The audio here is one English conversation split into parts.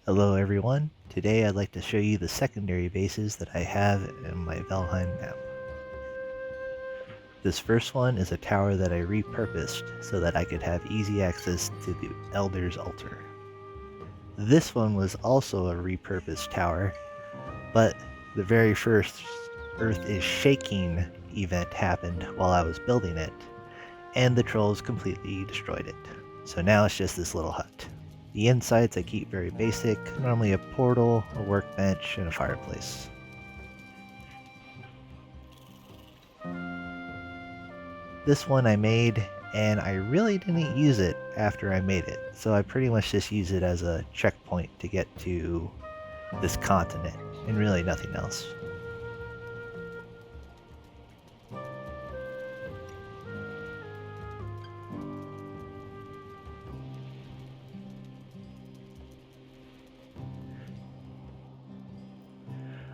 Hello everyone, today I'd like to show you the secondary bases that I have in my Valheim map. This first one is a tower that I repurposed so that I could have easy access to the Elder's Altar. This one was also a repurposed tower, but the very first Earth is Shaking event happened while I was building it, and the trolls completely destroyed it. So now it's just this little hut. The insides I keep very basic, normally a portal, a workbench, and a fireplace. This one I made, and I really didn't use it after I made it, so I pretty much just use it as a checkpoint to get to this continent, and really nothing else.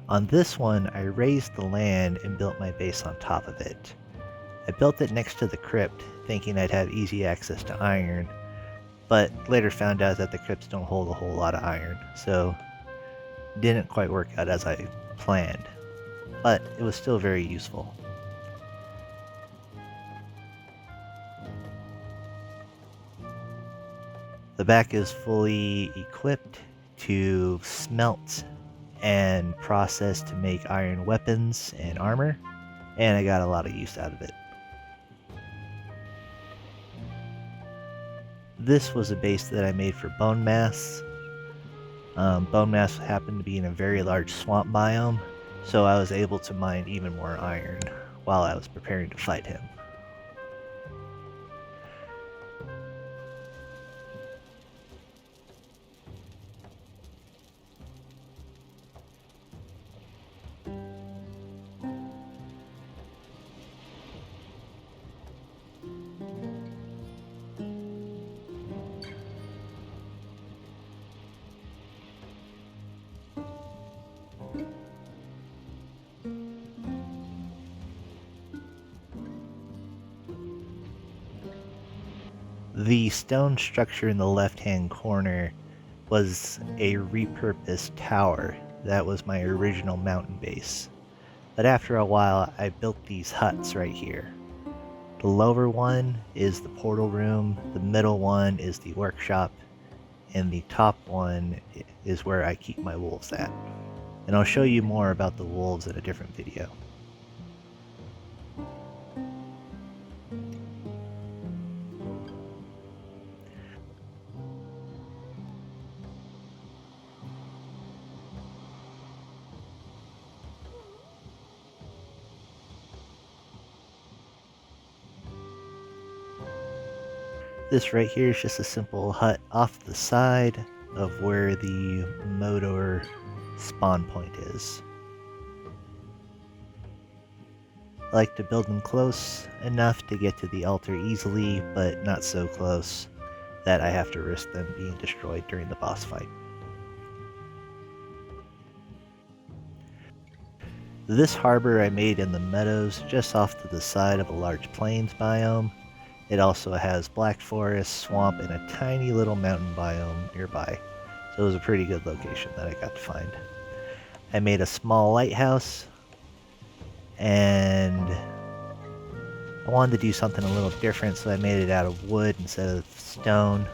On this one, I raised the land and built my base on top of it. I built it next to the crypt, thinking I'd have easy access to iron, but later found out that the crypts don't hold a whole lot of iron, so it didn't quite work out as I planned, but it was still very useful. The back is fully equipped to smelt and process to make iron weapons and armor, and I got a lot of use out of it. This was a base that I made for Bonemass. Bonemass happened to be in a very large swamp biome, so I was able to mine even more iron while I was preparing to fight him. The stone structure in the left-hand corner was a repurposed tower. That was my original mountain base. But after a while, I built these huts right here. The lower one is the portal room, the middle one is the workshop, and the top one is where I keep my wolves at. And I'll show you more about the wolves in a different video. This right here is just a simple hut off the side of where the Modar spawn point is. I like to build them close enough to get to the altar easily, but not so close that I have to risk them being destroyed during the boss fight. This harbor I made in the Meadows, just off to the side of a large plains biome. It also has black forest, swamp, and a tiny little mountain biome nearby, so it was a pretty good location that I got to find. I made a small lighthouse, and I wanted to do something a little different, so I made it out of wood instead of stone.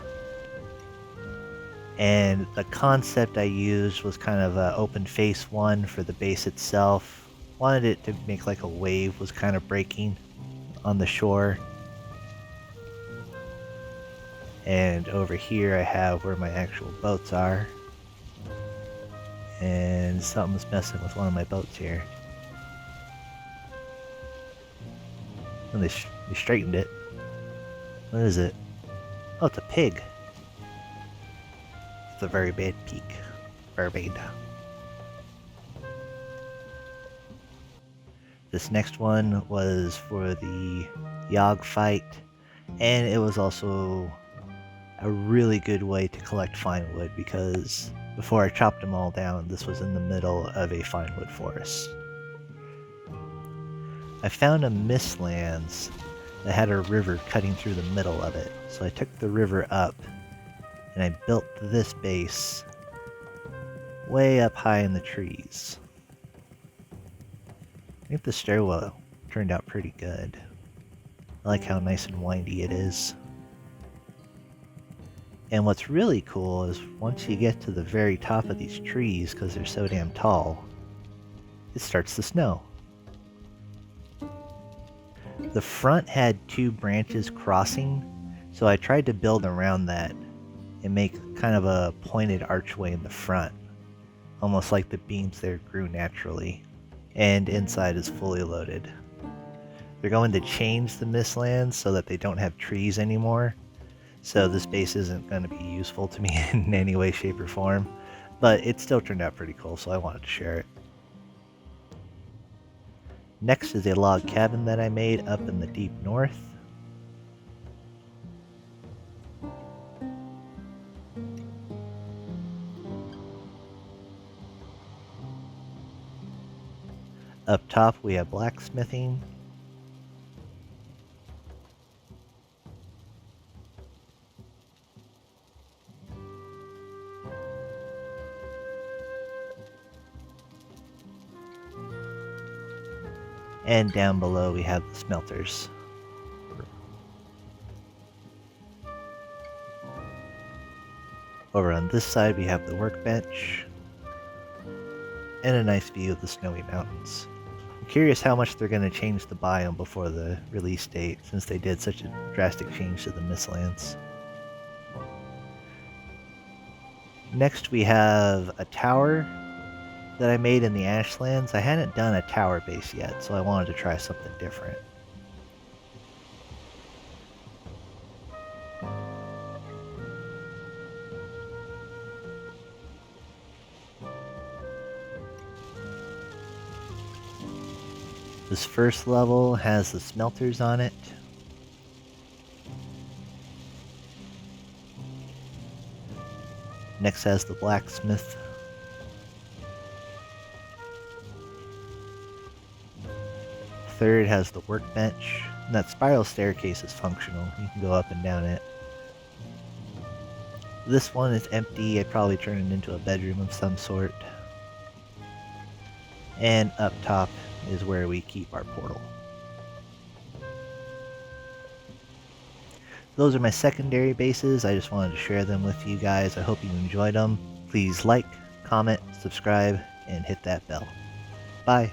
And the concept I used was kind of an open face one for the base itself. Wanted it to make like a wave was kind of breaking on the shore. And over here I have where my actual boats are. And something's messing with one of my boats here. And they straightened it. What is it? Oh, it's a pig. It's a very bad peak. Very bad. This next one was for the Yagluth fight. And it was also a really good way to collect fine wood because before I chopped them all down, this was in the middle of a fine wood forest. I found a Mistlands that had a river cutting through the middle of it, so I took the river up and I built this base way up high in the trees. I think the stairwell turned out pretty good. I like how nice and windy it is. And what's really cool is once you get to the very top of these trees, because they're so damn tall, it starts to snow. The front had 2 branches crossing, so I tried to build around that and make kind of a pointed archway in the front, almost like the beams there grew naturally. And inside is fully loaded. They're going to change the Mistlands so that they don't have trees anymore, so this base isn't going to be useful to me in any way, shape, or form, but it still turned out pretty cool, so I wanted to share it. Next is a log cabin that I made up in the deep north. Up top we have blacksmithing. And down below we have the smelters. Over on this side we have the workbench. And a nice view of the snowy mountains. I'm curious how much they're going to change the biome before the release date, since they did such a drastic change to the Mistlands. Next we have a tower that I made in the Ashlands. I hadn't done a tower base yet, so I wanted to try something different. This first level has the smelters on it. Next has the blacksmith. Third has the workbench. And that spiral staircase is functional. You can go up and down it. This one is empty. I'd probably turn it into a bedroom of some sort. And up top is where we keep our portal. Those are my secondary bases. I just wanted to share them with you guys. I hope you enjoyed them. Please like, comment, subscribe, and hit that bell. Bye.